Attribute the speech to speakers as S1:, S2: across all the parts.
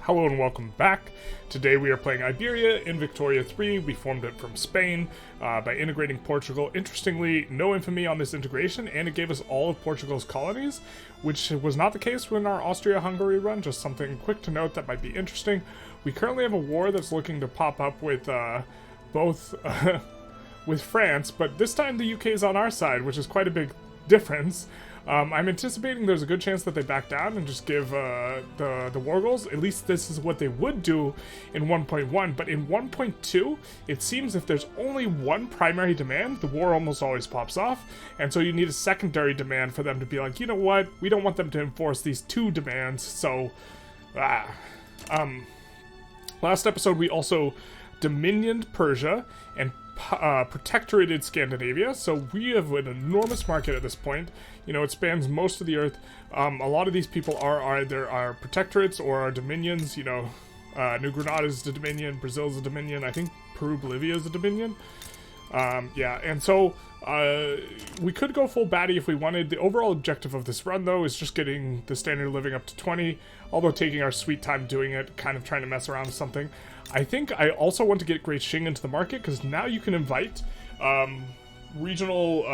S1: Hello and welcome back. Today we are playing Iberia in Victoria 3. We formed it from Spain by integrating Portugal. Interestingly, no infamy on this integration, and it gave us all of Portugal's colonies, which was not the case when our Austria-Hungary run. Just something quick to note that might be interesting. We currently have a war that's looking to pop up with both with France, but this time the UK is on our side, which is quite a big difference. I'm anticipating there's a good chance that they back down and just give the war goals. At least this is what they would do in 1.1, but in 1.2, it seems if there's only one primary demand, the war almost always pops off, and so you need a secondary demand for them to be like, you know what, we don't want them to enforce these two demands, so, last episode we also dominioned Persia and protectorated Scandinavia, so we have an enormous market at this point. You know, it spans most of the earth. A lot of these people are either our protectorates or our dominions. You know, New Granada is a dominion, Brazil is a dominion, I think Peru, Bolivia is a dominion. Yeah, and so we could go full baddie if we wanted. The overall objective of this run, though, is just getting the standard of living up to 20, although taking our sweet time doing it, kind of trying to mess around with something. I think I also want to get Great Qing into the market, because now you can invite regional,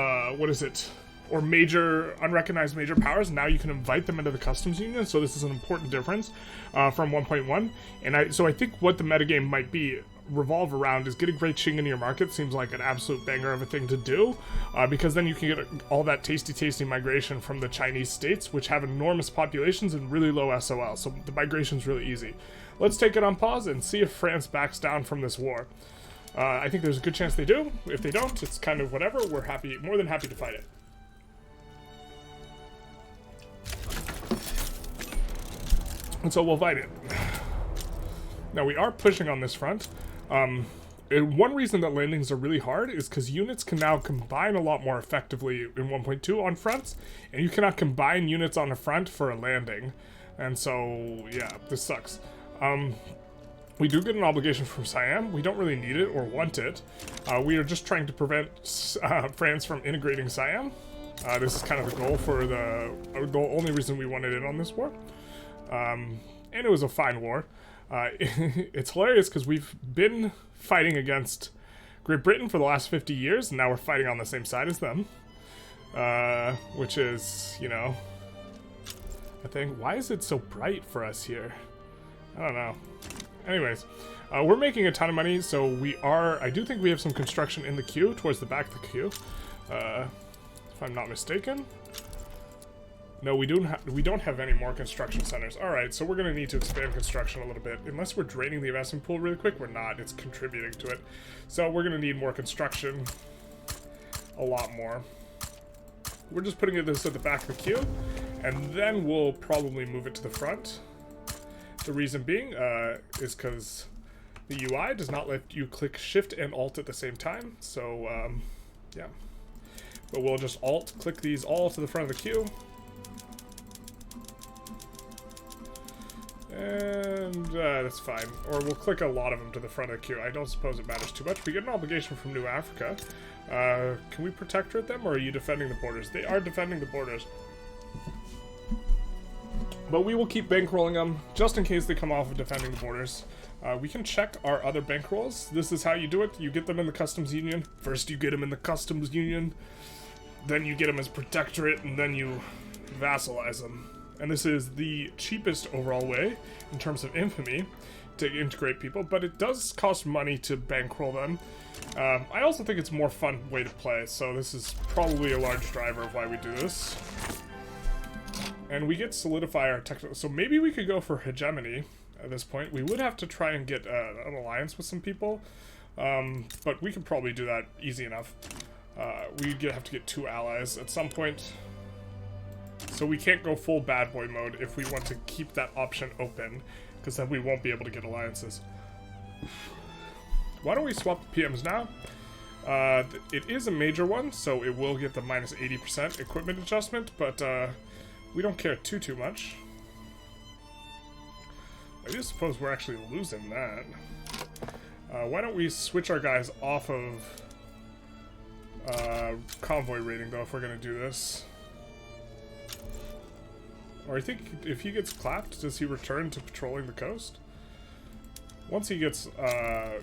S1: or major, unrecognized major powers. Now you can invite them into the customs union, so this is an important difference from 1.1. And so I think what the metagame might be revolve around is getting Great Qing into your market. Seems like an absolute banger of a thing to do, because then you can get all that tasty migration from the Chinese states, which have enormous populations and really low SOL, so the migration's really easy. Let's take it on pause and see if France backs down from this war. I think there's a good chance they do. If they don't, it's kind of whatever. We're more than happy to fight it. And so we'll fight it. Now we are pushing on this front. And one reason that landings are really hard is because units can now combine a lot more effectively in 1.2 on fronts, and you cannot combine units on a front for a landing. And so, yeah, this sucks. We do get an obligation from Siam. We don't really need it or want it. We are just trying to prevent France from integrating Siam. This is kind of the goal for the only reason we wanted in on this war. And it was a fine war. It's hilarious because we've been fighting against Great Britain for the last 50 years, and now we're fighting on the same side as them. Which is, you know, a thing. Why is it so bright for us here? I don't know. Anyways, we're making a ton of money, so I do think we have some construction in the queue, towards the back of the queue. If I'm not mistaken. No, we don't have any more construction centers. Alright, so we're going to need to expand construction a little bit. Unless we're draining the investment pool really quick, we're not. It's contributing to it. So we're going to need more construction. A lot more. We're just putting this at the back of the queue, and then we'll probably move it to the front. The reason being is because the UI does not let you click Shift and Alt at the same time. So, yeah. But we'll just Alt-click these all to the front of the queue. And that's fine. Or we'll click a lot of them to the front of the queue. I don't suppose it matters too much. We get an obligation from New Africa. Can we protectorate them, or are you defending the borders? They are defending the borders. But we will keep bankrolling them, just in case they come off of defending the borders. We can check our other bankrolls. This is how you do it. You get them in the customs union. First you get them in the customs union. Then you get them as protectorate, and then you vassalize them. And this is the cheapest overall way, in terms of infamy, to integrate people, but it does cost money to bankroll them. I also think it's a more fun way to play, so this is probably a large driver of why we do this. And we get solidify our technical, so maybe we could go for hegemony at this point. We would have to try and get an alliance with some people, but we could probably do that easy enough. We'd have to get 2 allies at some point. So we can't go full bad boy mode if we want to keep that option open, because then we won't be able to get alliances. Why don't we swap the PMs now? It is a major one, so it will get the minus 80% equipment adjustment, but we don't care too much. I do suppose we're actually losing that. Why don't we switch our guys off of convoy rating, though, if we're going to do this. Or I think if he gets clapped, does he return to patrolling the coast? Once he gets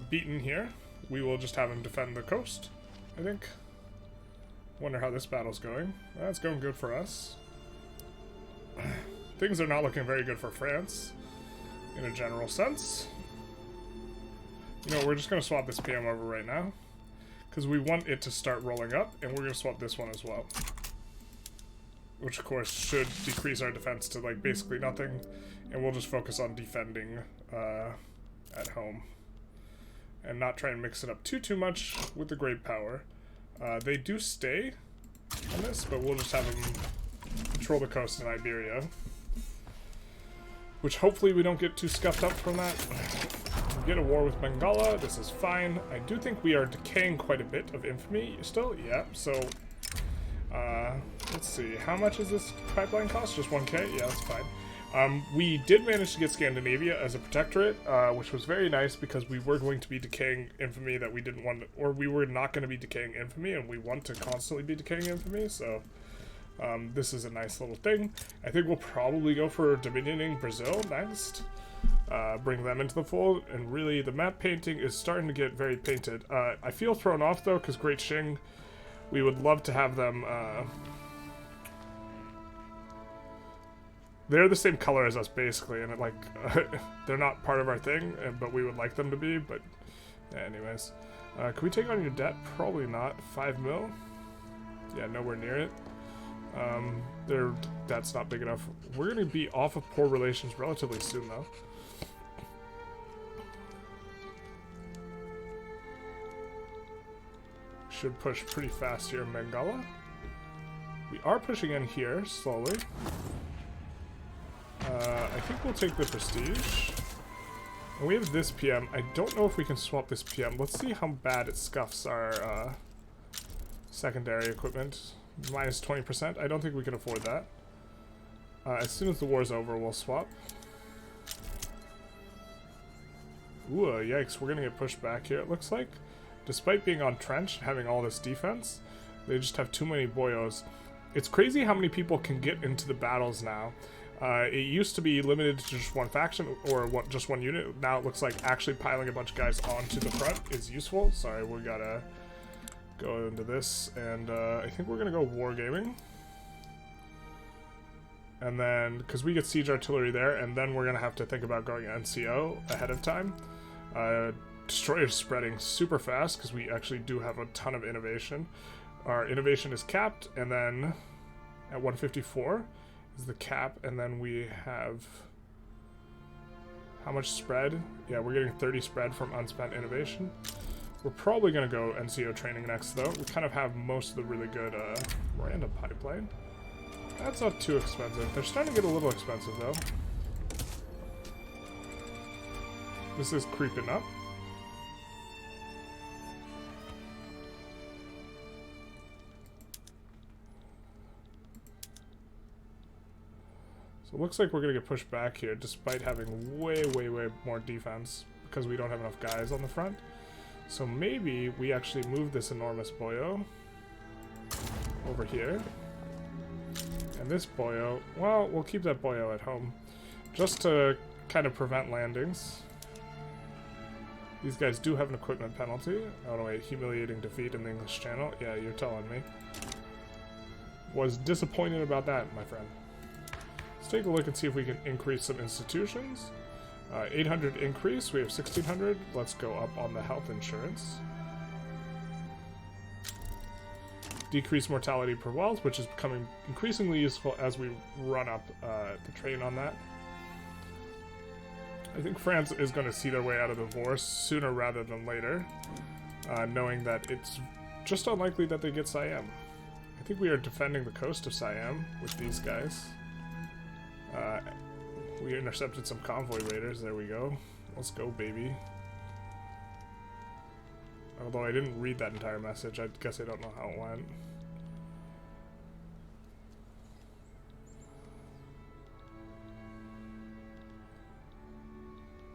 S1: beaten here, we will just have him defend the coast, I think. Wonder how this battle's going. That's going good for us. Things are not looking very good for France, in a general sense. You know, we're just going to swap this PM over right now, because we want it to start rolling up, and we're going to swap this one as well. Which, of course, should decrease our defense to, like, basically nothing, and we'll just focus on defending at home. And not try and mix it up too much with the great power. They do stay on this, but we'll just have them control the coast in Iberia. Which hopefully we don't get too scuffed up from that. We get a war with Bengala, this is fine. I do think we are decaying quite a bit of infamy still, yeah, so... let's see, how much is this pipeline cost? Just 1k? Yeah, that's fine. We did manage to get Scandinavia as a protectorate, which was very nice because we were going to be decaying infamy that we didn't want to, or we were not going to be decaying infamy, and we want to constantly be decaying infamy, so this is a nice little thing. I think we'll probably go for dominioning Brazil next, bring them into the fold, and really the map painting is starting to get very painted. I feel thrown off though, because Great Qing, we would love to have them, they're the same color as us, basically, and like, they're not part of our thing, but we would like them to be, but anyways. Can we take on your debt? Probably not. 5 mil? Yeah, nowhere near it. Their debt's not big enough. We're going to be off of poor relations relatively soon, though. Should push pretty fast here in Bengala. We are pushing in here, slowly. I think we'll take the prestige. And we have this PM. I don't know if we can swap this PM. Let's see how bad it scuffs our secondary equipment. Minus 20%. I don't think we can afford that. As soon as the war's over, we'll swap. Ooh, yikes. We're gonna get pushed back here, it looks like. Despite being on trench and having all this defense, they just have too many boyos. It's crazy how many people can get into the battles now. It used to be limited to just one faction or just one unit. Now it looks like actually piling a bunch of guys onto the front is useful. Sorry, we gotta go into this, and I think we're gonna go wargaming. And then, because we get siege artillery there, and then we're gonna have to think about going NCO ahead of time. Destroyer's spreading super fast because we actually do have a ton of innovation. Our innovation is capped, and then at 154 is the cap, and then we have how much spread? Yeah, we're getting 30 spread from unspent innovation. We're probably going to go NCO training next, though. We kind of have most of the really good random pipeline. That's not too expensive. They're starting to get a little expensive, though. This is creeping up. So it looks like we're going to get pushed back here, despite having way more defense, because we don't have enough guys on the front. So maybe we actually move this enormous boyo over here. And this boyo, well, we'll keep that boyo at home, just to kind of prevent landings. These guys do have an equipment penalty. Oh no, wait, humiliating defeat in the English Channel. Yeah, you're telling me. Was disappointed about that, my friend. Let's take a look and see if we can increase some institutions. 800 increase, we have 1600. Let's go up on the health insurance. Decrease mortality per wealth, which is becoming increasingly useful as we run up the train on that. I think France is going to see their way out of the divorce sooner rather than later, knowing that it's just unlikely that they get Siam. I think we are defending the coast of Siam with these guys. We intercepted some convoy raiders. There we go. Let's go, baby. Although I didn't read that entire message, I guess I don't know how it went.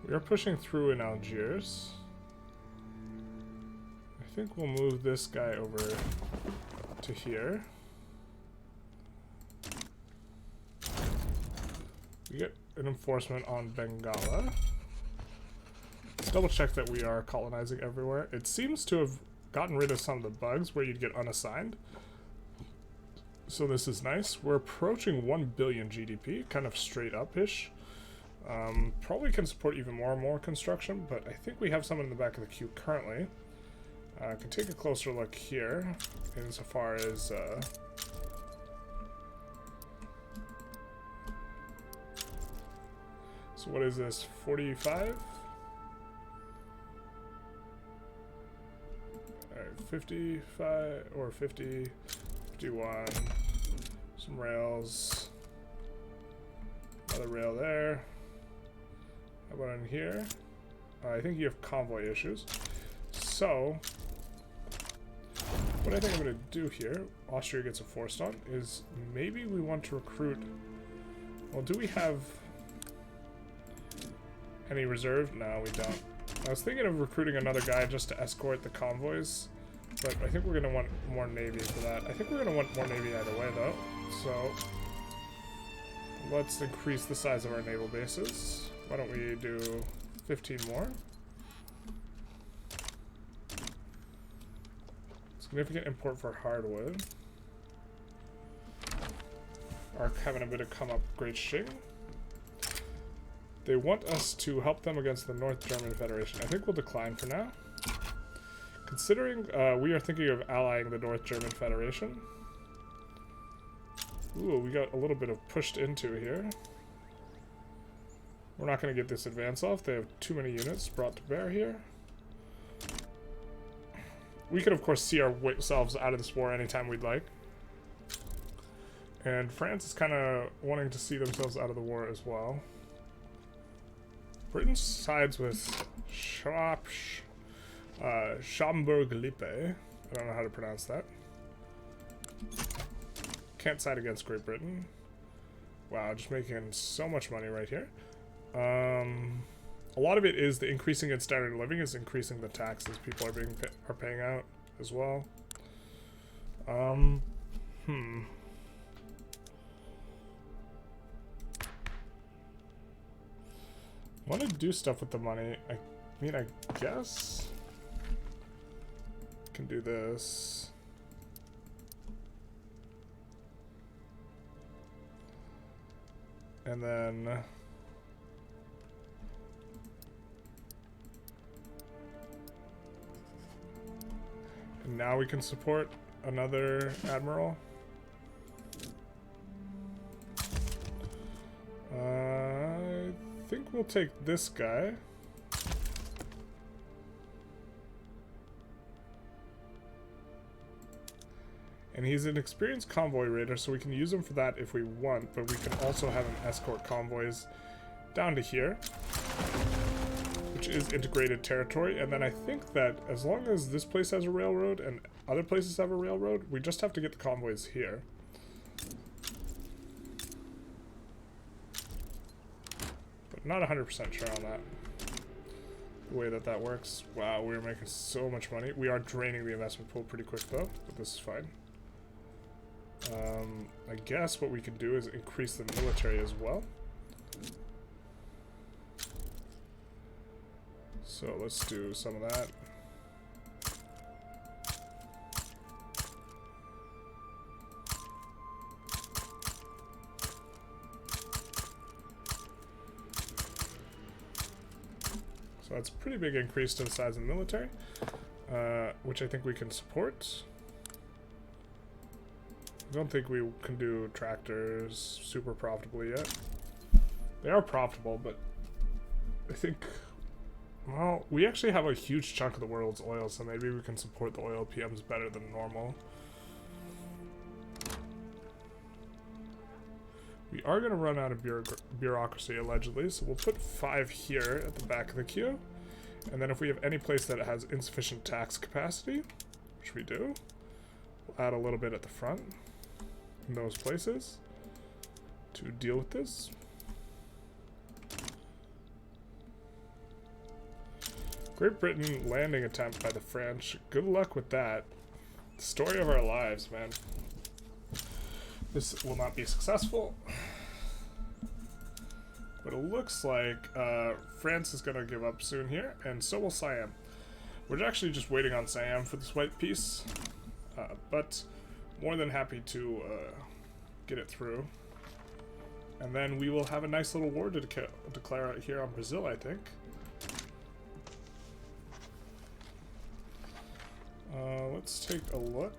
S1: We are pushing through in Algiers. I think we'll move this guy over to here. We get an enforcement on Bengala. Let's double check that we are colonizing everywhere. It seems to have gotten rid of some of the bugs where you'd get unassigned. So this is nice. We're approaching 1 billion GDP, kind of straight up-ish. Probably can support even more construction, but I think we have someone in the back of the queue currently. Can take a closer look here, insofar as so what is this, 45? Alright, 55 or 50, 51, some rails, another rail there. How about in here? I think you have convoy issues. So, what I think I'm going to do here, Austria gets a forced on, is maybe we want to recruit... Well, do we have any reserve? No, we don't. I was thinking of recruiting another guy just to escort the convoys, but I think we're going to want more navy for that. I think we're going to want more navy either way, though. So, let's increase the size of our naval bases. Why don't we do 15 more? Significant import for hardwood. Are having a bit of come up Great Shing. They want us to help them against the North German Federation. I think we'll decline for now. Considering we are thinking of allying the North German Federation. Ooh, we got a little bit of pushed into here. We're not going to get this advance off. They have too many units brought to bear here. We could, of course, see ourselves out of this war anytime we'd like. And France is kind of wanting to see themselves out of the war as well. Britain sides with Schaumburg-Lippe. I don't know how to pronounce that. Can't side against Great Britain. Wow, just making so much money right here. A lot of it is the increasing in standard of living is increasing the taxes people are paying out as well. Want to do stuff with the money. I mean, I guess can do this. And then and now we can support another admiral. I think we'll take this guy. And he's an experienced convoy raider, so we can use him for that if we want, but we can also have him escort convoys down to here, which is integrated territory. And then I think that as long as this place has a railroad and other places have a railroad, we just have to get the convoys here. But not 100% sure on that, the way that that works. Wow, we're making so much money. We are draining the investment pool pretty quick though, but this is fine. I guess what we can do is increase the military as well. So let's do some of that. So that's a pretty big increase to the size of the military, which I think we can support. I don't think we can do tractors super profitably yet. They are profitable, but I think, well, we actually have a huge chunk of the world's oil, so maybe we can support the oil PMs better than normal. We are going to run out of bureaucracy, allegedly, so we'll put 5 here at the back of the queue. And then if we have any place that has insufficient tax capacity, which we do, we'll add a little bit at the front in those places to deal with this. Great Britain landing attempt by the French. Good luck with that. The story of our lives, man. This will not be successful. But it looks like France is going to give up soon here, and so will Siam. We're actually just waiting on Siam for this white peace, but more than happy to get it through. And then we will have a nice little war to declare out here on Brazil, I think. Let's take a look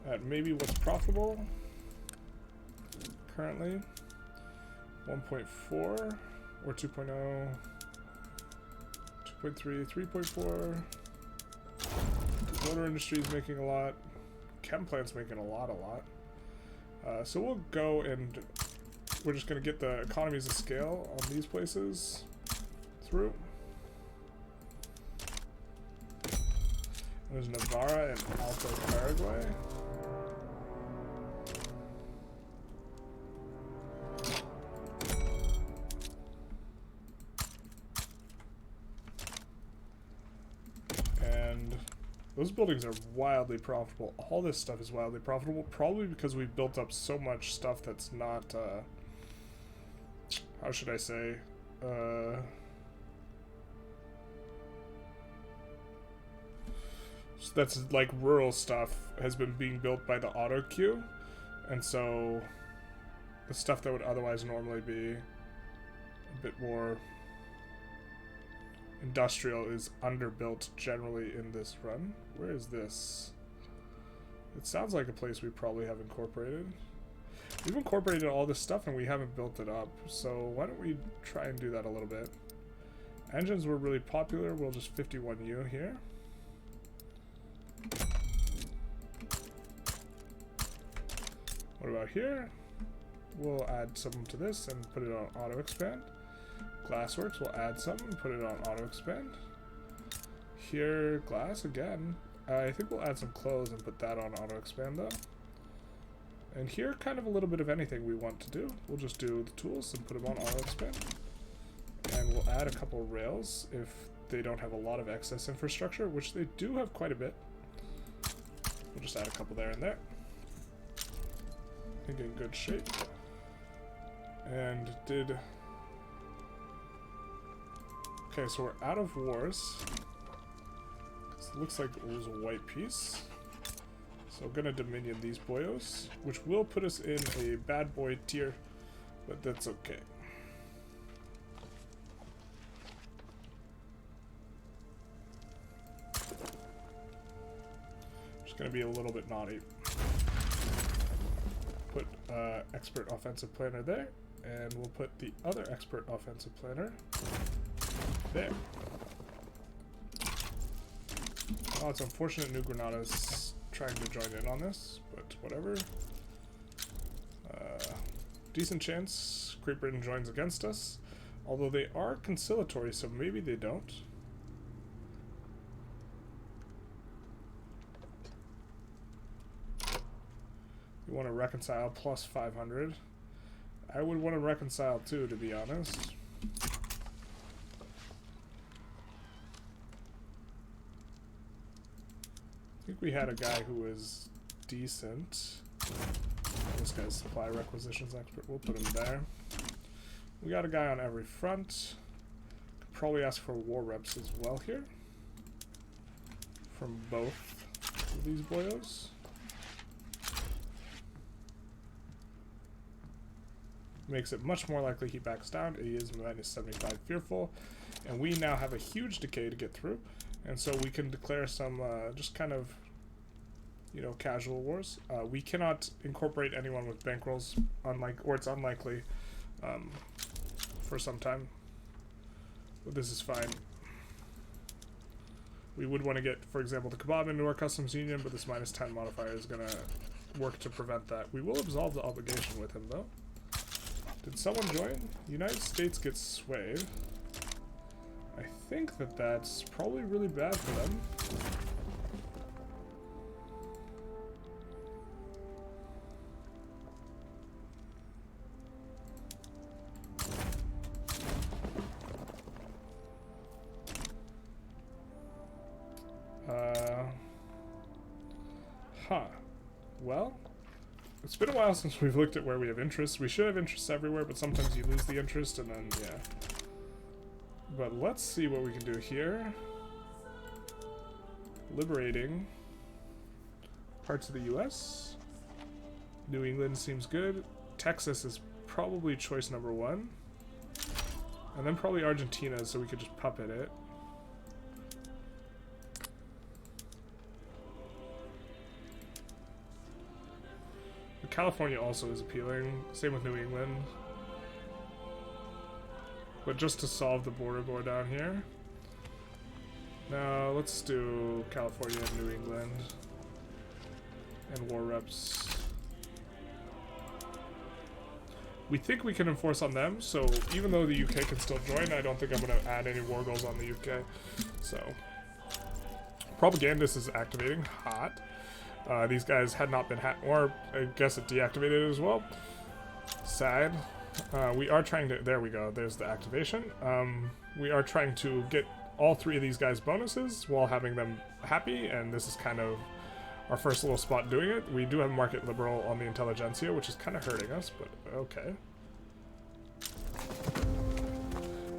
S1: at maybe what's profitable currently. 1.4 or 2.0, 2.3, 3.4. Motor industry is making a lot. Chem plant's making a lot. So we'll go and we're just going to get the economies of scale on these places through. There's Navarra and Alto Paraguay. And those buildings are wildly profitable. All this stuff is wildly profitable, probably because we've built up so much stuff that's not, how should I say, that's like rural stuff has been being built by the auto queue, and so the stuff that would otherwise normally be a bit more industrial is underbuilt generally in this run. Where is this? It sounds like a place we probably have incorporated. We've incorporated all this stuff and we haven't built it up, so why don't we try and do that a little bit. Engines were really popular. We'll just 51U here. What about here? We'll add some to this and put it on auto expand. Glassworks, we'll add some and put it on auto expand. Here, glass again. I think we'll add some clothes and put that on auto expand though. And here, kind of a little bit of anything we want to do. We'll just do the tools and put them on auto expand. And we'll add a couple rails if they don't have a lot of excess infrastructure, which they do have quite a bit. We'll just add a couple there and there. I think in good shape. And did... Okay, so we're out of wars. It looks like it was a white piece. So I'm gonna dominion these boyos, which will put us in a bad boy tier, but that's okay. Just gonna be a little bit naughty. Put expert offensive planner there, and we'll put the other expert offensive planner there. Oh, it's unfortunate New Granada's trying to join in on this, but whatever. Decent chance Great Britain joins against us, although they are conciliatory, so maybe they don't. We want to reconcile plus 500. I would want to reconcile too, to be honest. I think we had a guy who was decent. This guy's supply requisitions expert. We'll put him there. We got a guy on every front. Could probably ask for war reps as well here. From both of these boyos. Makes it much more likely he backs down. He is minus 75 fearful. And we now have a huge decay to get through. And so we can declare some just kind of, you know, casual wars. We cannot incorporate anyone with bankrolls, or it's unlikely for some time. But this is fine. We would want to get, for example, the kebab into our customs union, but this minus 10 modifier is going to work to prevent that. We will absolve the obligation with him, though. Did someone join? United States gets swayed. I think that that's probably really bad for them. Well, It's been a while since we've looked at where we have interests. We should have interests everywhere, but sometimes you lose the interest and then, yeah. But let's see what we can do here. Liberating parts of the US. New England seems good. Texas is probably choice number 1. And then probably Argentina, so we could just puppet it. But California also is appealing. Same with New England. But just to solve the border war down here. Now let's do California and New England. And war reps. We think we can enforce on them, so even though the UK can still join, I don't think I'm going to add any war goals on the UK. So, Propagandist is activating. Hot. These guys had not been or I guess it deactivated as well. Sad. We are trying to, there we go, there's the activation. We are trying to get all 3 of these guys bonuses while having them happy, and this is kind of our first little spot doing it. We do have market liberal on the Intelligentsia, which is kind of hurting us, but okay.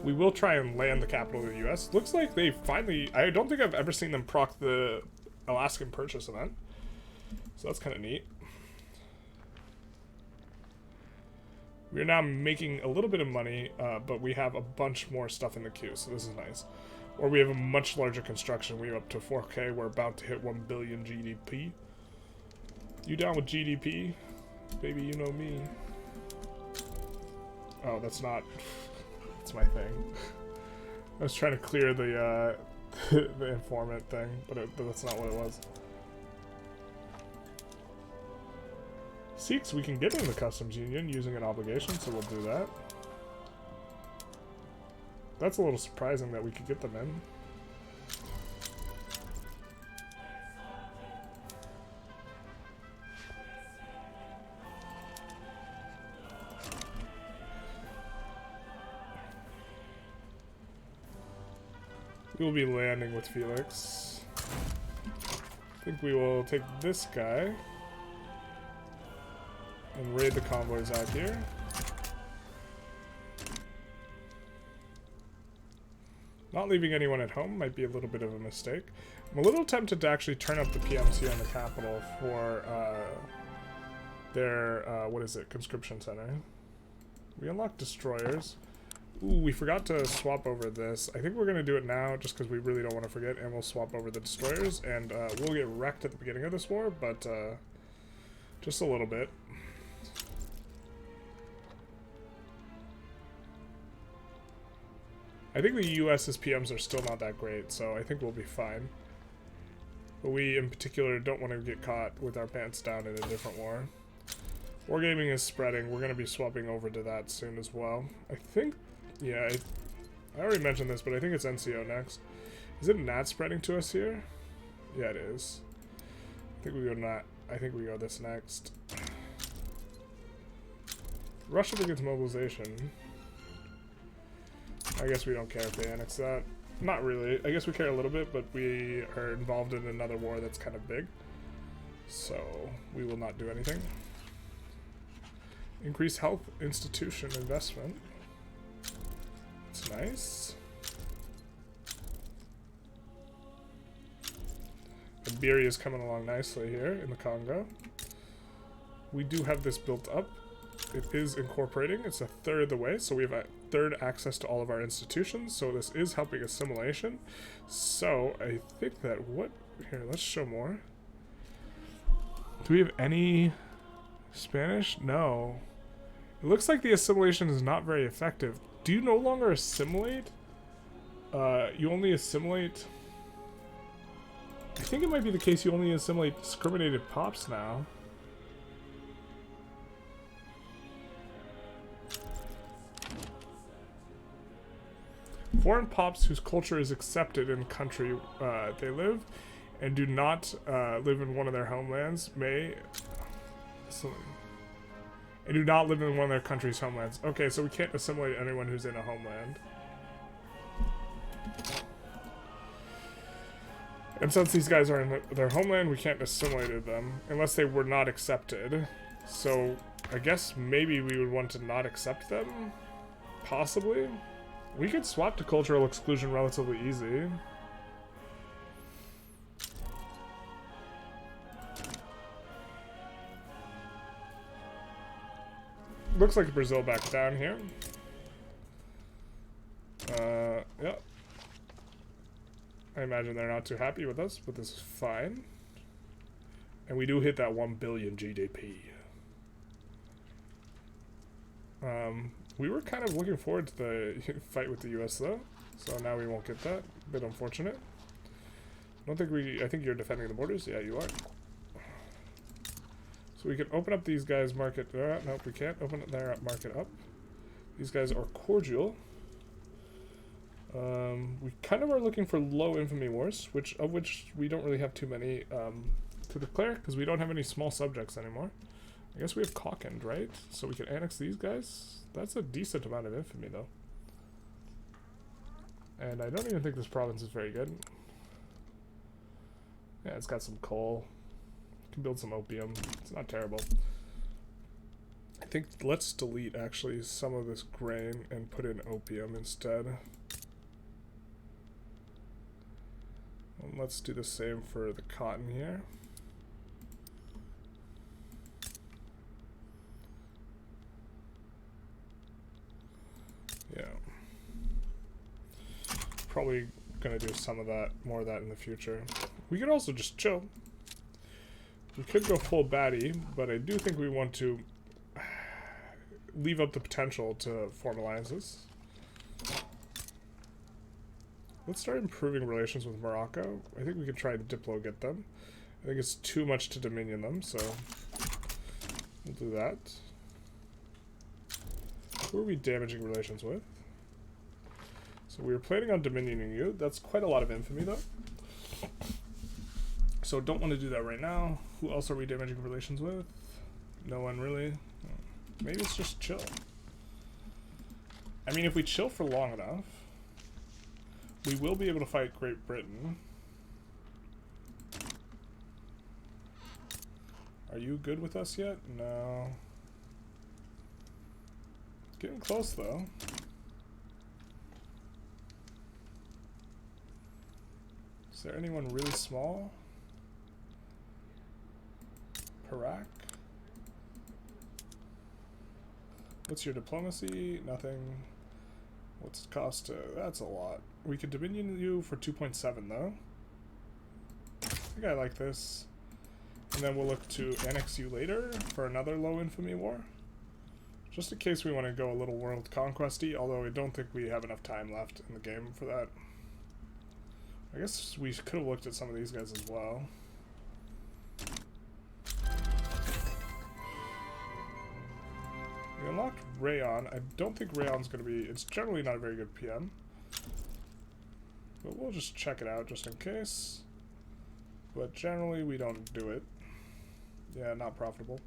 S1: We will try and land the capital of the US. Looks like they finally, I don't think I've ever seen them proc the Alaskan Purchase event. So that's kind of neat. We're now making a little bit of money, but we have a bunch more stuff in the queue, so this is nice. Or we have a much larger construction. We're up to 4K. We're about to hit 1 billion GDP. You down with GDP? Baby, you know me. Oh, that's not... That's my thing. I was trying to clear the, the informant thing, but that's not what it was. Sikhs, we can get in the customs union using an obligation, so we'll do that. That's a little surprising that we could get them in. We'll be landing with Felix. I think we will take this guy and raid the convoys out here. Not leaving anyone at home might be a little bit of a mistake. I'm a little tempted to actually turn up the PMC on the capital for their, what is it, conscription center. We unlocked destroyers. Ooh, we forgot to swap over this. I think we're going to do it now just because we really don't want to forget, and we'll swap over the destroyers, and we'll get wrecked at the beginning of this war, but just a little bit. I think the US's PMs are still not that great, so I think we'll be fine. But we, in particular, don't want to get caught with our pants down in a different war. Wargaming is spreading. We're going to be swapping over to that soon as well. I think, yeah, I already mentioned this, but I think it's NCO next. Is it NAT spreading to us here? Yeah, it is. I think we go NAT. I think we go this next. Russia begins mobilization. I guess we don't care if they annex that. Not really. I guess we care a little bit, but we are involved in another war that's kind of big. So, we will not do anything. Increase health institution investment. That's nice. Iberia is coming along nicely here in the Congo. We do have this built up. It is incorporating. It's a third of the way, so we have a third access to all of our institutions, so this is helping assimilation. So I think that what here, let's show more. Do we have any Spanish? No. It looks like the assimilation is not very effective. Do you no longer assimilate? You only assimilate, I think it might be the case you only assimilate discriminated pops now. Foreign pops whose culture is accepted in the country they live and do not live in one of their homelands may... And do not live in one of their country's homelands. Okay, so we can't assimilate anyone who's in a homeland. And since these guys are in their homeland, we can't assimilate them unless they were not accepted. So I guess maybe we would want to not accept them. Possibly. We could swap to cultural exclusion relatively easy. Looks like Brazil back down here. Yeah. I imagine they're not too happy with us, but this is fine. And we do hit that 1 billion GDP. We were kind of looking forward to the fight with the US though, so now we won't get that. A bit unfortunate. I think you're defending the borders? Yeah, you are. So we can open up these guys' market. Nope, we can't open their market up. These guys are cordial. We kind of are looking for low infamy wars, of which we don't really have too many to declare, because we don't have any small subjects anymore. I guess we have Caucand, right? So we can annex these guys. That's a decent amount of infamy, though. And I don't even think this province is very good. Yeah, it's got some coal. Can build some opium. It's not terrible. I think let's delete, actually, some of this grain and put in opium instead. And let's do the same for the cotton here. Yeah. Probably gonna do some of that, more of that in the future. We could also just chill. We could go full baddie, but I do think we want to leave up the potential to formalize this. Let's start improving relations with Morocco. I think we can try and diplo get them. I think it's too much to dominion them, so we'll do that. Who are we damaging relations with? So we were planning on dominioning you. That's quite a lot of infamy, though. So don't want to do that right now. Who else are we damaging relations with? No one really. Maybe it's just chill. I mean, if we chill for long enough, we will be able to fight Great Britain. Are you good with us yet? No. Getting close, though. Is there anyone really small? Perak? What's your diplomacy? Nothing. What's it cost? That's a lot. We could dominion you for 2.7 though. I think I like this. And then we'll look to annex you later for another low infamy war. Just in case we want to go a little world conquest-y, although I don't think we have enough time left in the game for that. I guess we could have looked at some of these guys as well. We unlocked Rayon. I don't think Rayon's going to be... It's generally not a very good PM. But we'll just check it out just in case. But generally we don't do it. Yeah, not profitable.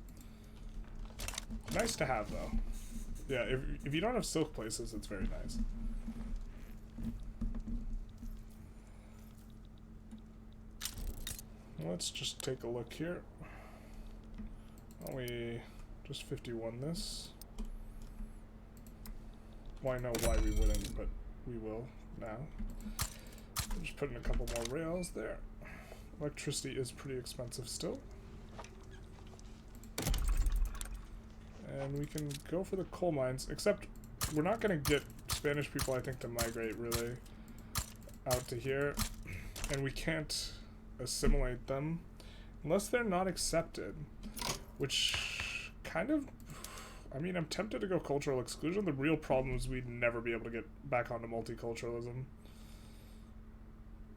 S1: Nice to have, though. Yeah, if you don't have silk places, it's very nice. Let's just take a look here. Why don't we just 51 this? Well, I know why we wouldn't, but we will now. We'll just put in a couple more rails there. Electricity is pretty expensive still. And we can go for the coal mines, except we're not going to get Spanish people, I think, to migrate really out to here. And we can't assimilate them unless they're not accepted, which kind of... I mean, I'm tempted to go cultural exclusion. The real problem is we'd never be able to get back onto multiculturalism.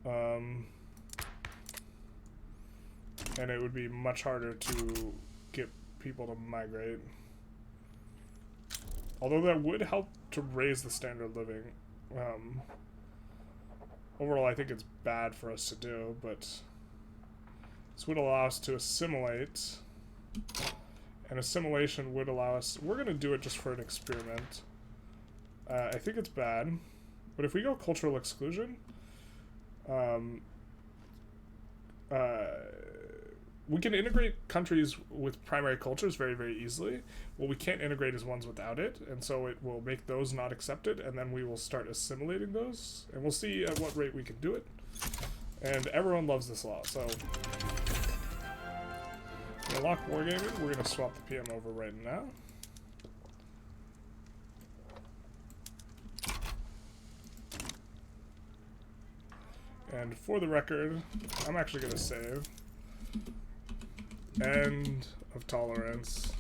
S1: And it would be much harder to get people to migrate. Although that would help to raise the standard of living. Overall, I think it's bad for us to do, but this would allow us to assimilate. And assimilation would allow us... We're going to do it just for an experiment. I think it's bad. But if we go cultural exclusion... we can integrate countries with primary cultures very, very easily. What we can't integrate is ones without it, and so it will make those not accepted, and then we will start assimilating those, and we'll see at what rate we can do it. And everyone loves this law, so... We're gonna lock wargaming. We're gonna swap the PM over right now. And for the record, I'm actually gonna save. End of tolerance.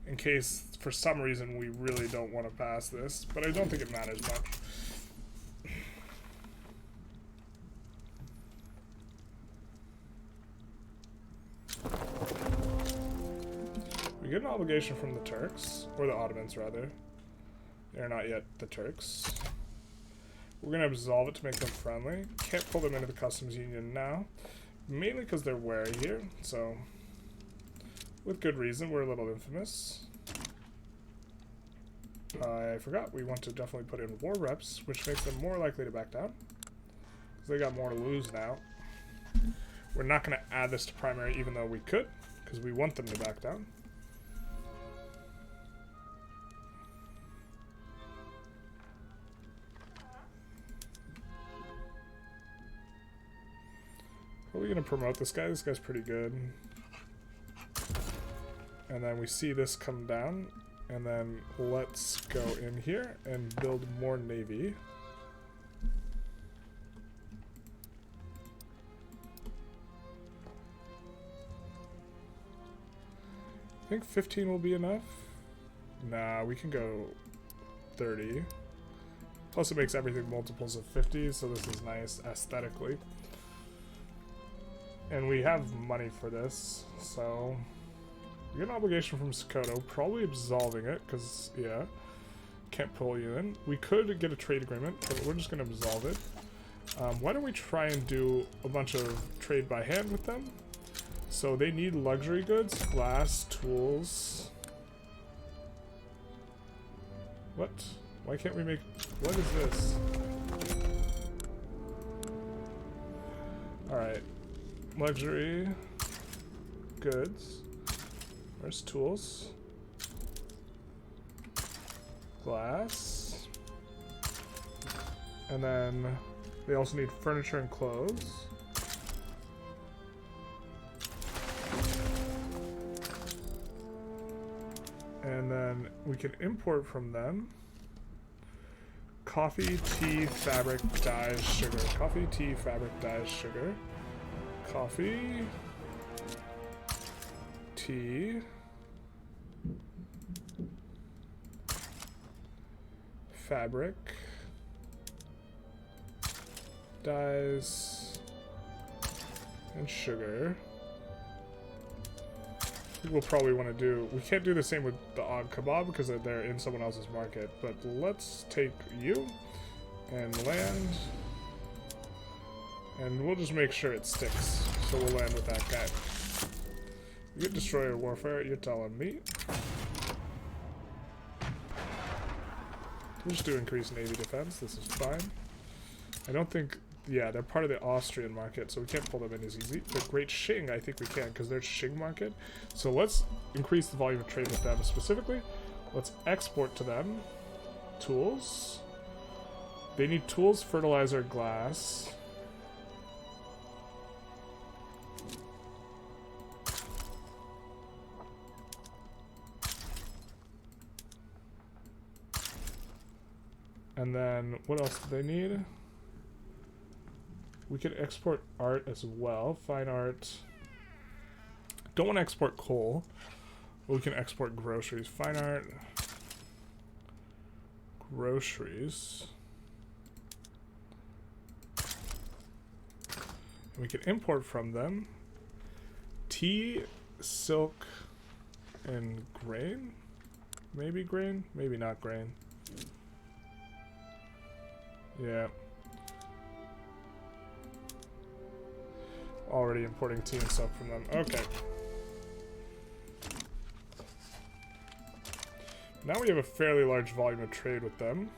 S1: In case, for some reason, we really don't want to pass this, but I don't think it matters much. We get an obligation from the Turks, or the Ottomans rather. They're not yet the Turks. We're going to absolve it to make them friendly. Can't pull them into the customs union now, mainly because they're wary here, so with good reason. We're a little infamous. I forgot we want to definitely put in war reps, which makes them more likely to back down, because they got more to lose now. We're not going to add this to primary, even though we could, because we want them to back down. Are we going to promote this guy? This guy's pretty good. And then we see this come down. And then let's go in here and build more navy. I think 15 will be enough. Nah, we can go 30. Plus it makes everything multiples of 50, so this is nice aesthetically. And we have money for this, so we get an obligation from Sokoto, probably absolving it, because, yeah, can't pull you in. We could get a trade agreement, but we're just going to absolve it. Why don't we try and do a bunch of trade by hand with them? So they need luxury goods, glass, tools. What? Why can't we make... What is this? Alright. Luxury goods. Where's tools? Glass. And then they also need furniture and clothes. And then we can import from them coffee, tea, fabric, dyes, sugar. Coffee, tea, fabric, dyes, sugar. Coffee, tea, fabric, dyes, and sugar. I think we'll probably want to do... We can't do the same with the Og Kebab because they're in someone else's market, but let's take you and land. And we'll just make sure it sticks. So we'll land with that guy. You get destroyer warfare, you're telling me. We'll just do increased navy defense, this is fine. I don't think... Yeah, they're part of the Austrian market, so we can't pull them in as easy. The Great Qing, I think we can, because they're Qing market. So let's increase the volume of trade with them specifically. Let's export to them. Tools. They need tools, fertilizer, glass. And then, what else do they need? We could export art as well. Fine art. Don't want to export coal. But we can export groceries. Fine art. Groceries. And we can import from them tea, silk, and grain. Maybe grain? Maybe not grain. Yeah. Already importing tea and stuff from them. Okay. Now we have a fairly large volume of trade with them.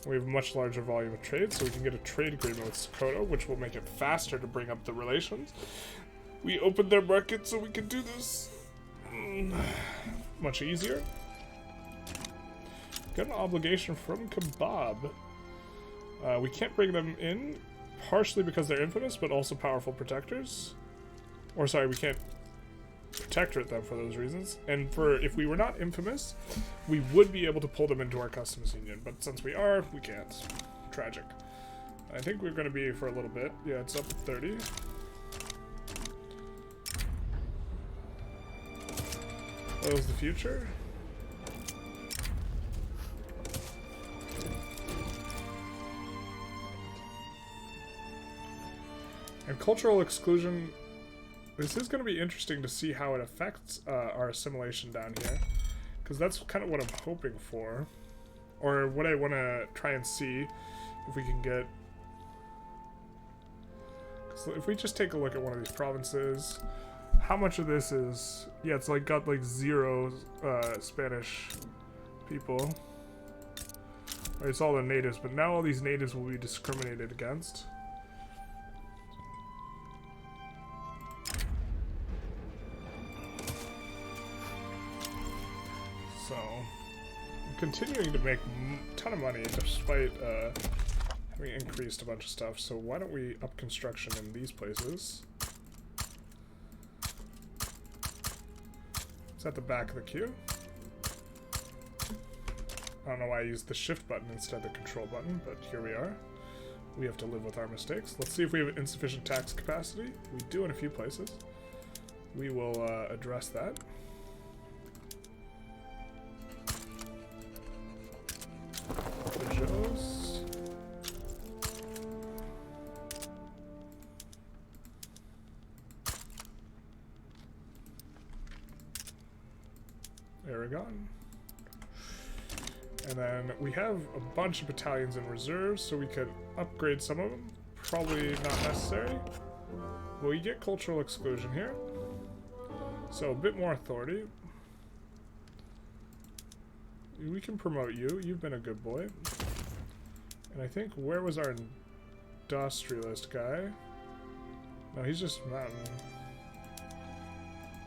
S1: We have a much larger volume of trade, so we can get a trade agreement with Sokoto, which will make it faster to bring up the relations. We opened their market so we can do this much easier. Got an obligation from Kebab. We can't bring them in, partially because they're infamous, but also powerful protectors. Or sorry, we can't protectorate them for those reasons. And for if we were not infamous, we would be able to pull them into our customs union. But since we are, we can't. Tragic. I think we're going to be for a little bit. Yeah, it's up at 30. Oil's the future. And cultural exclusion, this is going to be interesting to see how it affects our assimilation down here. Because that's kind of what I'm hoping for. Or what I want to try and see if we can get... So if we just take a look at one of these provinces, how much of this is... Yeah, it's like got like 0 Spanish people. Or it's all the natives, but now all these natives will be discriminated against. So, I'm continuing to make a ton of money despite having increased a bunch of stuff. So why don't we up construction in these places? It's at the back of the queue. I don't know why I used the shift button instead of the control button, but here we are. We have to live with our mistakes. Let's see if we have insufficient tax capacity. We do in a few places. We will address that. Aragon. And then we have a bunch of battalions in reserve, so we could upgrade some of them. Probably not necessary. Well, we get cultural exclusion here. So a bit more authority. We can promote you. You've been a good boy. And I think, where was our industrialist guy? No, he's just mountain.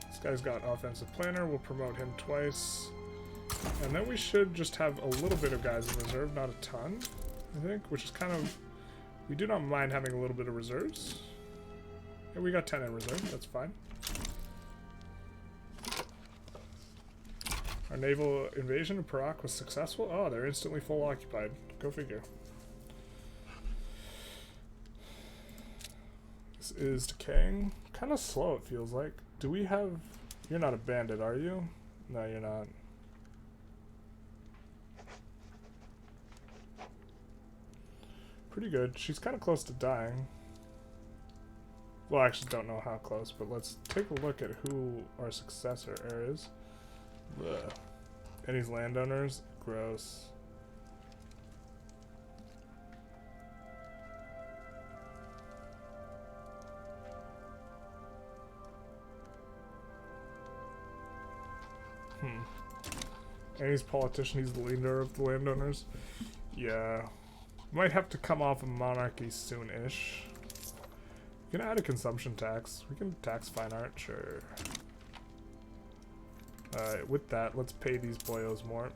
S1: This guy's got offensive planner. We'll promote him twice. And then we should just have a little bit of guys in reserve, not a ton, I think, which is kind of... We do not mind having a little bit of reserves. Yeah, we got 10 in reserve. That's fine. Our naval invasion of Perak was successful. Oh, they're instantly full occupied. Go figure. This is decaying. Kind of slow, it feels like. Do we have... You're not a bandit, are you? No, you're not. Pretty good. She's kind of close to dying. Well, I actually don't know how close, but let's take a look at who our successor is. Ugh. And these landowners? Gross. And he's a politician, he's the leader of the landowners. Yeah. Might have to come off a monarchy soon-ish. We can add a consumption tax. We can tax fine art, sure. With that, let's pay these boyos more.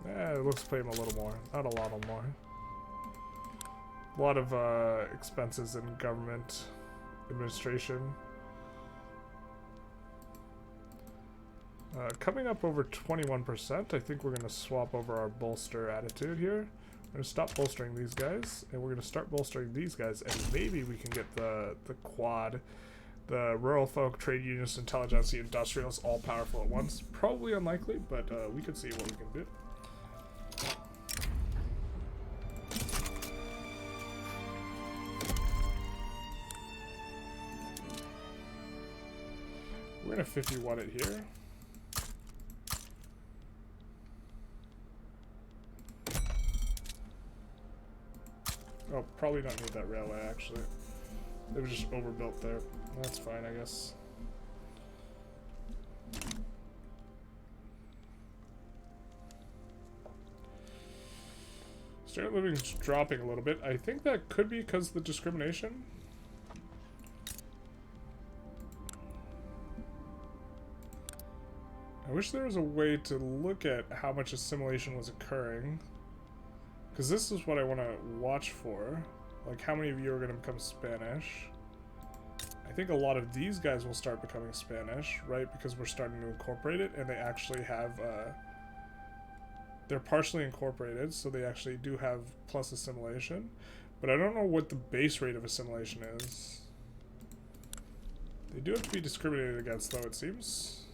S1: Let's pay them a little more. Not a lot more. A lot of expenses in government administration. Coming up over 21%, I think we're going to swap over our bolster attitude here. We're going to stop bolstering these guys, and we're going to start bolstering these guys, and maybe we can get the quad, the rural folk, trade unionists, intelligentsia, industrialists, all powerful at once. Probably unlikely, but we could see what we can do. We're going to 51 it here. Oh, probably don't need that railway, actually. It was just overbuilt there. That's fine, I guess. Standard of living is dropping a little bit. I think that could be because of the discrimination. I wish there was a way to look at how much assimilation was occurring. Because this is what I want to watch for. Like, how many of you are going to become Spanish? I think a lot of these guys will start becoming Spanish, right? Because we're starting to incorporate it, and they actually have... they're partially incorporated, so they actually do have plus assimilation. But I don't know what the base rate of assimilation is. They do have to be discriminated against, though, it seems.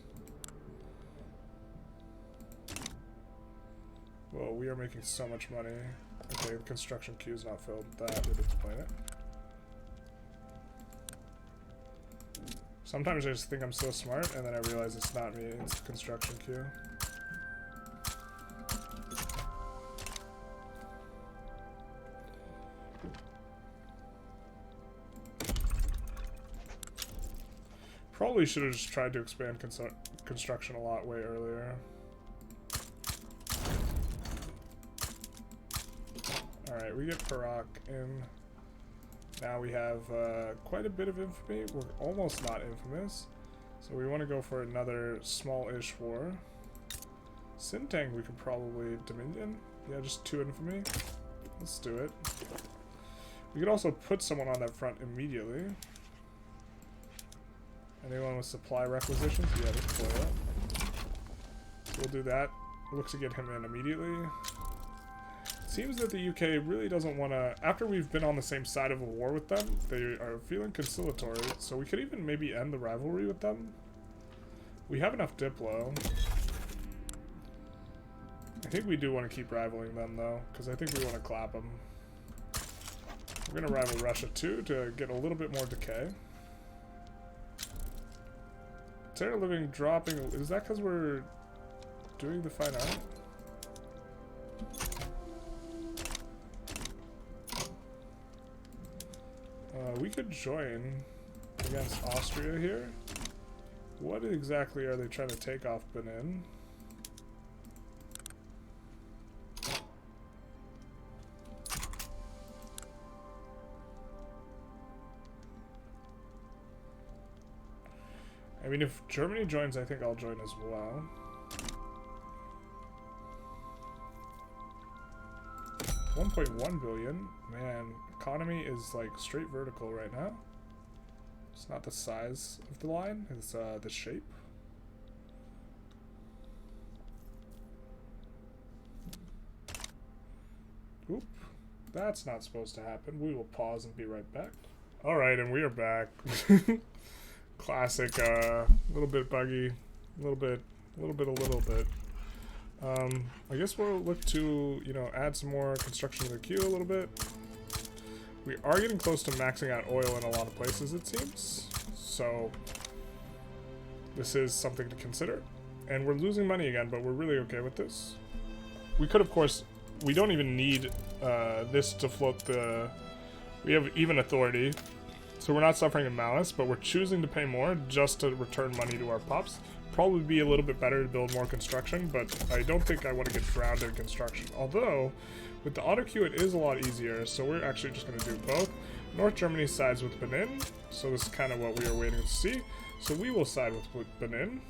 S1: Whoa, we are making so much money. Okay, the construction queue is not filled. That would explain it. Sometimes I just think I'm so smart, and then I realize it's not me, it's the construction queue. Probably should have just tried to expand construction a lot way earlier. Alright, we get Perak in. Now we have quite a bit of infamy. We're almost not infamous. So we want to go for another small-ish war. Sintang we could probably Dominion. Yeah, just 2 infamy. Let's do it. We could also put someone on that front immediately. Anyone with supply requisitions? Yeah, we can play that. So we'll do that. Look to get him in immediately. Seems that the UK really doesn't want to... After we've been on the same side of a war with them, they are feeling conciliatory, so we could even maybe end the rivalry with them. We have enough Diplo. I think we do want to keep rivaling them, though, because I think we want to clap them. We're going to rival Russia, too, to get a little bit more decay. Standard of living dropping... Is that because we're doing the fine art? We could join against Austria here. What exactly are they trying to take off Benin? I mean, if Germany joins, I think I'll join as well. $1.1 billion. Man, economy is like straight vertical right now. It's not the size of the line, it's the shape. Oop. That's not supposed to happen. We will pause and be right back. Alright, and we are back. Classic, little bit buggy, a little bit. I guess we'll look to, you know, add some more construction to the queue a little bit. We are getting close to maxing out oil in a lot of places, it seems. So, this is something to consider. And we're losing money again, but we're really okay with this. We could, of course, we don't even need this to float the... We have even authority. So we're not suffering in malice, but we're choosing to pay more just to return money to our pups. Probably be a little bit better to build more construction, but I don't think I want to get drowned in construction. Although, with the auto queue it is a lot easier, so we're actually just going to do both. North Germany sides with Benin, so this is kind of what we are waiting to see. So we will side with Benin.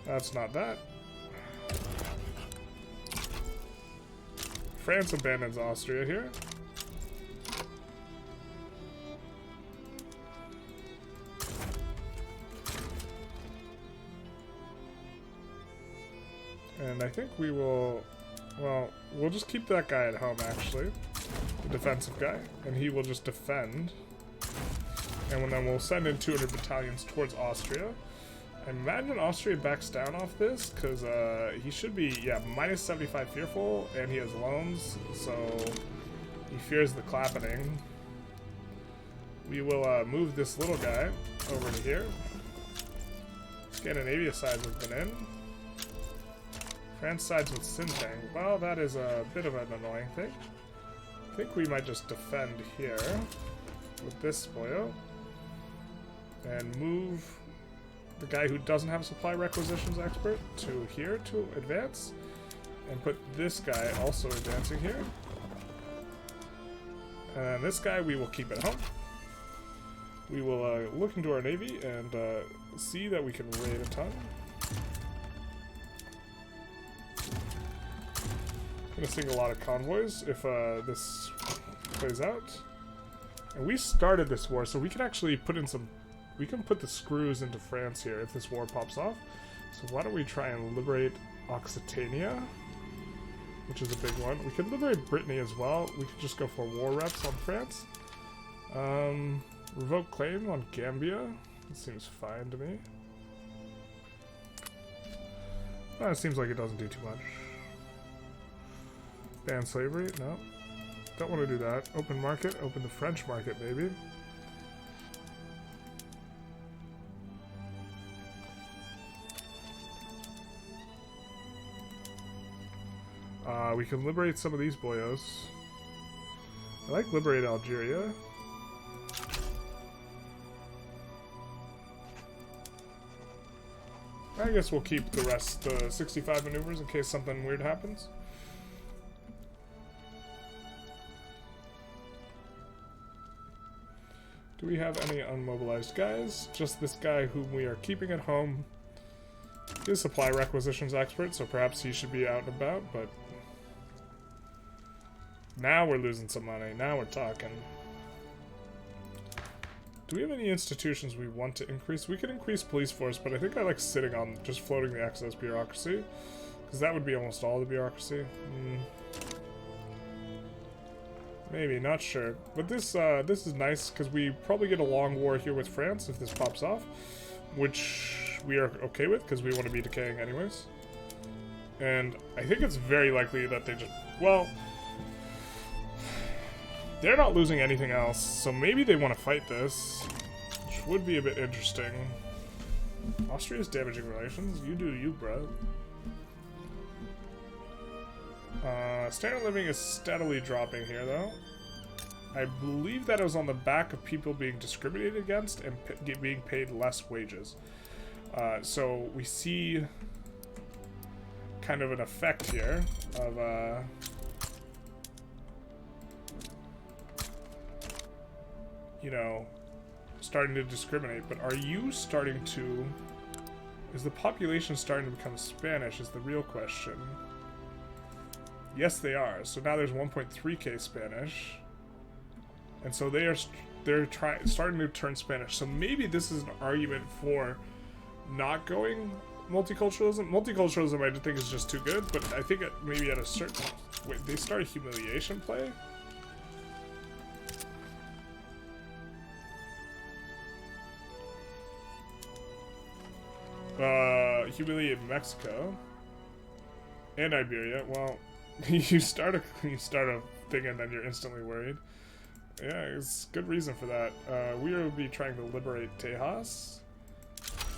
S1: That's not that. France abandons Austria here. And I think we will, well, we'll just keep that guy at home, actually. The defensive guy. And he will just defend. And then we'll send in 200 battalions towards Austria. I imagine Austria backs down off this, because he should be, yeah, minus 75 fearful, and he has loans, so he fears the clappening. We will move this little guy over to here. Scandinavia sides with Benin. France sides with Sintang. Well, that is a bit of an annoying thing. I think we might just defend here with this spoil and move the guy who doesn't have supply requisitions expert to here to advance, and put this guy also advancing here. And this guy we will keep at home. We will look into our navy and see that we can raid a ton. Gonna sink a lot of convoys if this plays out. And we started this war, so we can actually put in some... We can put the screws into France here if this war pops off. So why don't we try and liberate Occitania, which is a big one. We could liberate Brittany as well. We could just go for war reps on France. Revoke claim on Gambia. It seems fine to me. It seems like it doesn't do too much. Ban slavery? No. Don't want to do that. Open market. Open the French market, maybe. We can liberate some of these boyos. I like liberate Algeria. I guess we'll keep the rest 65 maneuvers in case something weird happens. Do we have any unmobilized guys? Just this guy whom we are keeping at home. He's supply requisitions expert, so perhaps he should be out and about, but now we're losing some money. Now we're talking. Do we have any institutions we want to increase? We could increase police force, but I think I like sitting on just floating the excess bureaucracy, because that would be almost all the bureaucracy. Maybe, not sure. But this is nice, because we probably get a long war here with France if this pops off, which we are okay with, because we want to be decaying anyways. And I think it's very likely that they just... Well... They're not losing anything else, so maybe they want to fight this, which would be a bit interesting. Austria's damaging relations? You do you, bro. Standard living is steadily dropping here, though. I believe that it was on the back of people being discriminated against and being paid less wages. So we see kind of an effect here of... you know, starting to discriminate, but are you starting to... Is the population starting to become Spanish is the real question. Yes, they are. So now there's 1.3k Spanish. And so they're starting to turn Spanish. So maybe this is an argument for not going multiculturalism. Multiculturalism I think is just too good, but I think maybe at a certain... Wait, they start a humiliation play? Humiliate Mexico and Iberia. Well, you start a thing and then you're instantly worried. Yeah, it's good reason for that. We will be trying to liberate Tejas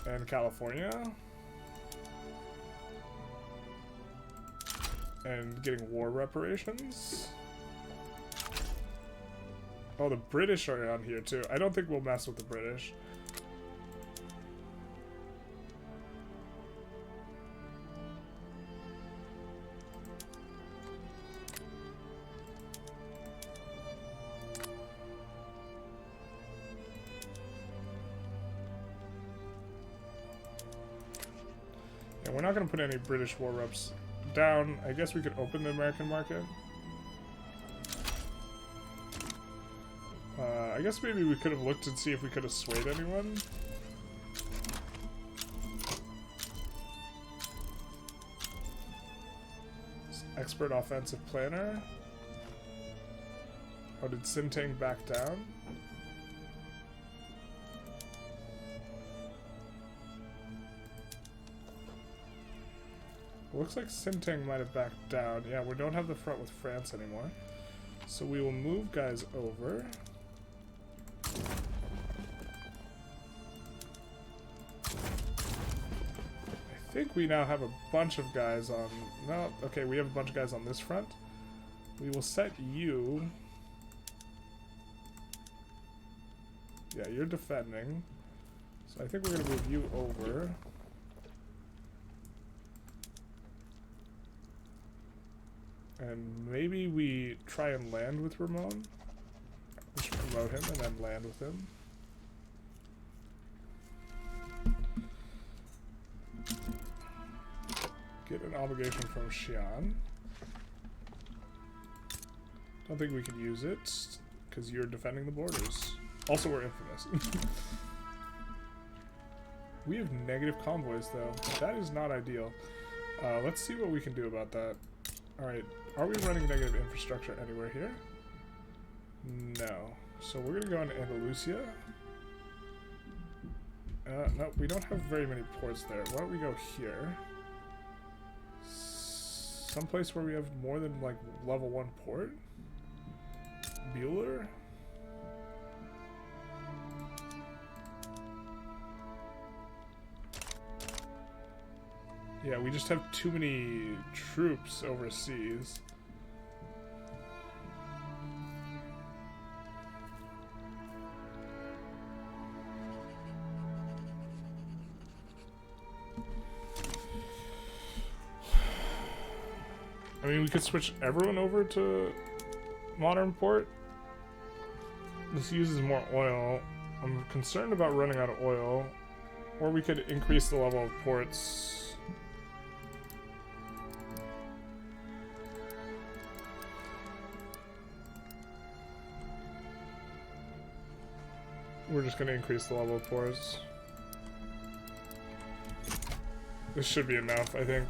S1: and California and getting war reparations. Oh, the British are on here too. I don't think we'll mess with the British. We're not going to put any British war reps down. I guess we could open the American market. I guess maybe we could have looked and see if we could have swayed anyone. Expert offensive planner. Oh, did Sintang back down? Looks like Sintang might have backed down. Yeah, we don't have the front with France anymore. So we will move guys over. I think we now have a bunch of guys on... No, okay, we have a bunch of guys on this front. We will set you... Yeah, you're defending. So I think we're going to move you over. And maybe we try and land with Ramon. We should promote him and then land with him. Get an obligation from Xi'an. Don't think we can use it, because you're defending the borders. Also, we're infamous. We have negative convoys, though. That is not ideal. Let's see what we can do about that. Alright, are we running negative infrastructure anywhere here? No. So we're going to go into Andalusia. No, we don't have very many ports there. Why don't we go here? Someplace where we have more than, like, level 1 port? Bueller? Yeah, we just have too many troops overseas. I mean, we could switch everyone over to modern port. This uses more oil. I'm concerned about running out of oil. Or we could increase the level of ports. We're just going to increase the level of ports. This should be enough, I think.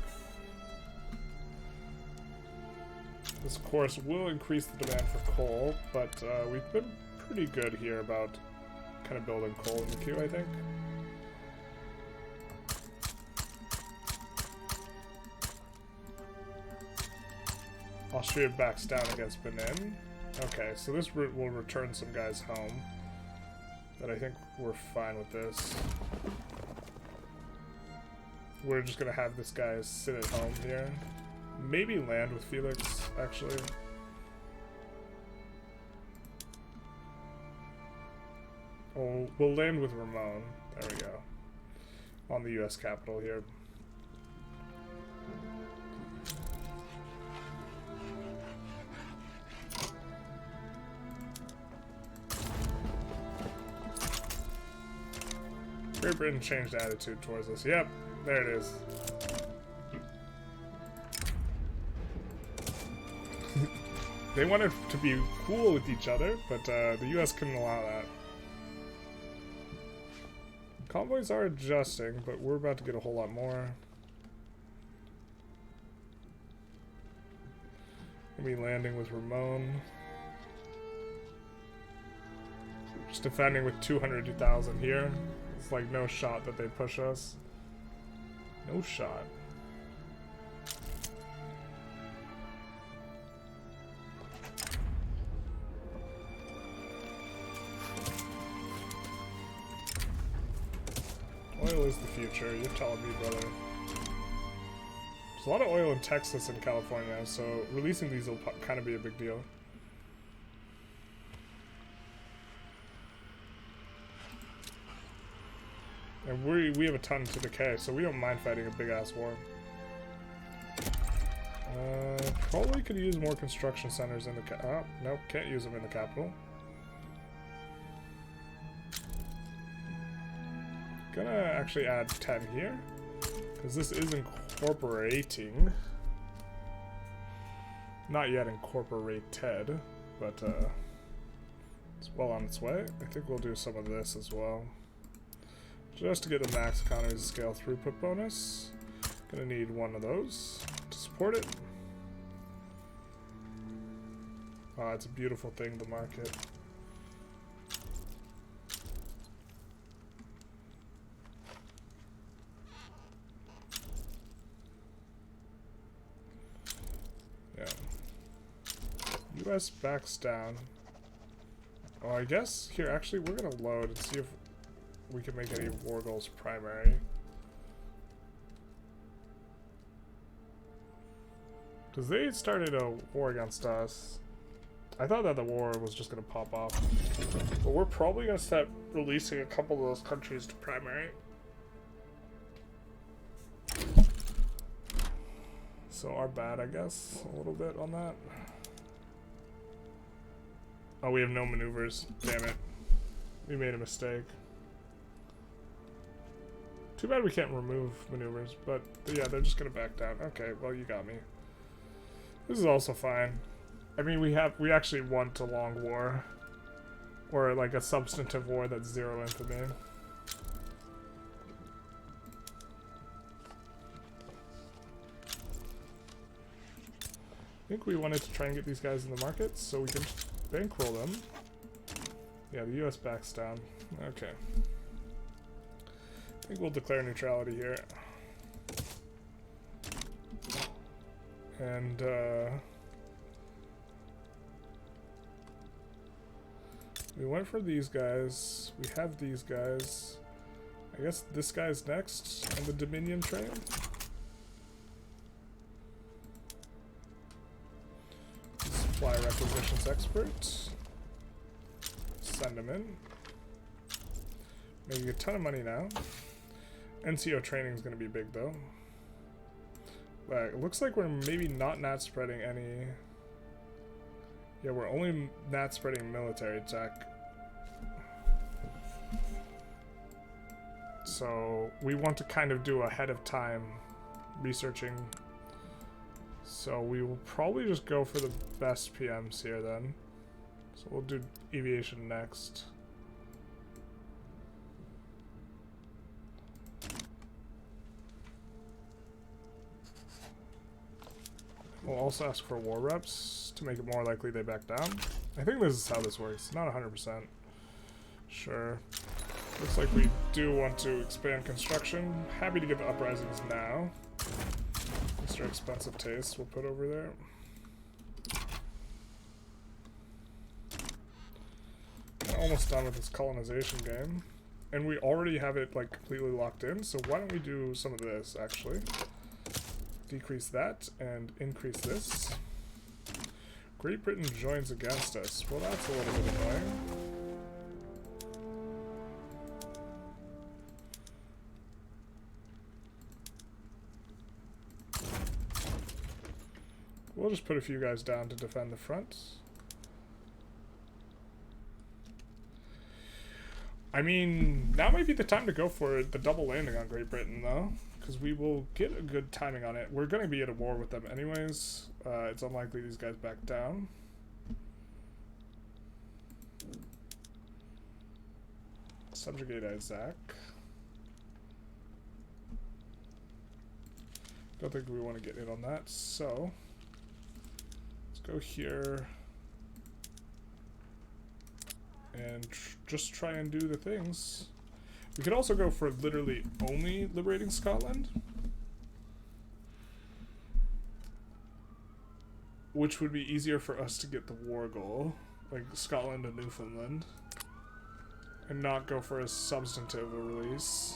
S1: This course will increase the demand for coal, but we've been pretty good here about kind of building coal in the queue, I think. Austria backs down against Benin. Okay, so this route will return some guys home. But I think we're fine with this. We're just gonna have this guy sit at home here. Maybe land with Felix, actually. Oh, we'll land with Ramon. There we go. On the US capital here. Great Britain changed attitude towards us. Yep, there it is. They wanted to be cool with each other, but the US couldn't allow that. Convoys are adjusting, but we're about to get a whole lot more. Gonna be landing with Ramon. Just defending with 200,000 here. It's like no shot that they push us. No shot. Oil is the future, you're telling me, brother. There's a lot of oil in Texas and California, so releasing these will kind of be a big deal. And we have a ton to decay, so we don't mind fighting a big-ass war. Probably could use more construction centers in the oh, nope, can't use them in the capital. Gonna actually add 10 here, because this is incorporating. Not yet incorporated, but it's well on its way. I think we'll do some of this as well. Just to get the max economies of scale throughput bonus. Gonna need one of those to support it. Oh, it's a beautiful thing, the market. Yeah. US backs down. Oh, I guess here, actually, we're gonna load and see if we can make any war goals primary. Because they started a war against us. I thought that the war was just going to pop off. But we're probably going to start releasing a couple of those countries to primary. So our bad, I guess, a little bit on that. Oh, we have no maneuvers. Damn it. We made a mistake. Too bad we can't remove maneuvers, but yeah, they're just gonna back down. Okay, well, you got me. This is also fine. I mean, we actually want a long war. Or like a substantive war that's zero infamy. I think we wanted to try and get these guys in the markets so we can bankroll them. Yeah, the US backs down. Okay. I think we'll declare neutrality here. And, we went for these guys. We have these guys. I guess this guy's next on the Dominion train. Supply requisitions expert. Send him in. Making a ton of money now. NCO training is going to be big though. But it looks like we're maybe not nat spreading any. Yeah, we're only nat spreading military tech. So we want to kind of do ahead of time researching. So we will probably just go for the best PMs here then. So we'll do aviation next. We'll also ask for war reps to make it more likely they back down. I think this is how this works. Not 100% sure. Looks like we do want to expand construction. Happy to get the uprisings now. Mr. Expensive Taste we'll put over there. Almost done with this colonization game. And we already have it like completely locked in, so why don't we do some of this actually. Decrease that and increase this. Great Britain joins against us. Well, that's a little bit annoying. We'll just put a few guys down to defend the front. I mean, now might be the time to go for the double landing on Great Britain, though. Because we will get a good timing on it. We're going to be at a war with them anyways. It's unlikely these guys back down. Subjugate Isaac. Don't think we want to get in on that, so let's go here and just try and do the things. We could also go for literally only liberating Scotland, which would be easier for us to get the war goal, like Scotland and Newfoundland, and not go for a substantive release.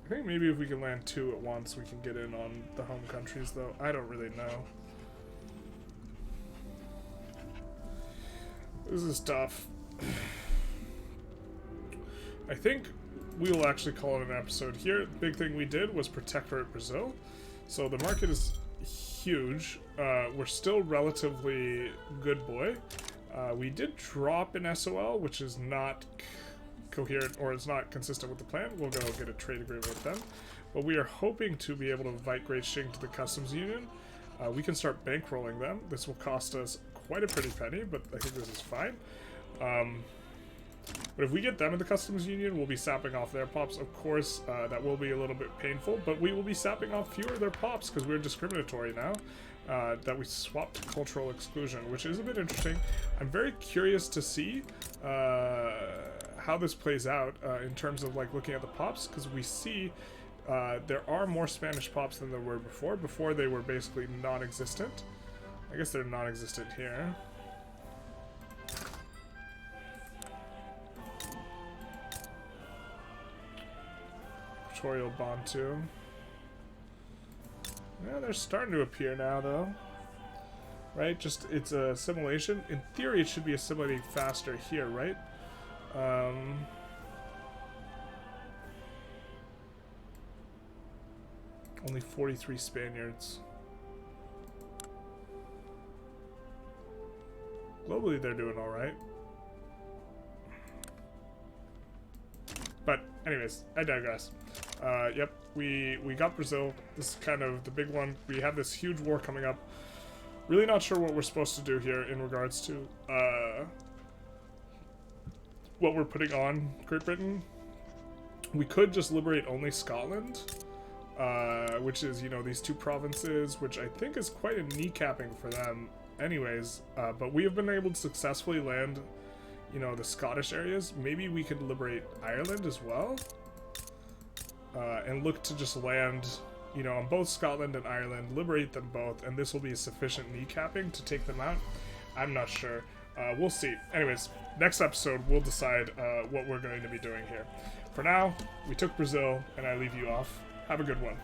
S1: I think maybe if we can land 2 at once, we can get in on the home countries, though. I don't really know. This is tough. I think we will actually call it an episode here. The big thing we did was Protectorate Brazil. So the market is huge. We're still relatively good boy. We did drop an SOL, which is not coherent, or it's not consistent with the plan. We'll go get a trade agreement with them, but we are hoping to be able to invite Great Qing to the customs union. We can start bankrolling them. This will cost us quite a pretty penny, but I think this is fine. But if we get them in the customs union, we'll be sapping off their pops. Of course, that will be a little bit painful, but we will be sapping off fewer of their pops because we're discriminatory now. That we swapped cultural exclusion, which is a bit interesting. I'm very curious to see how this plays out in terms of like looking at the pops, because we see there are more Spanish pops than there were before. Before they were basically non-existent. I guess they're non-existent here. territorial Bantu. Yeah, they're starting to appear now, though. Right? Just, it's a assimilation. In theory, it should be assimilating faster here, right? Only 43 Spaniards. Globally, they're doing alright. But, anyways, I digress. Yep, we got Brazil. This is kind of the big one. We have this huge war coming up. Really not sure what we're supposed to do here in regards to what we're putting on Great Britain. We could just liberate only Scotland, which is, you know, these two provinces, which I think is quite a kneecapping for them anyways. But we have been able to successfully land, you know, the Scottish areas. Maybe we could liberate Ireland as well, and look to just land, you know, on both Scotland and Ireland, liberate them both, and this will be sufficient kneecapping to take them out. I'm not sure. We'll see. Anyways, next episode we'll decide what we're going to be doing here. For now, we took Brazil, and I leave you off. Have a good one.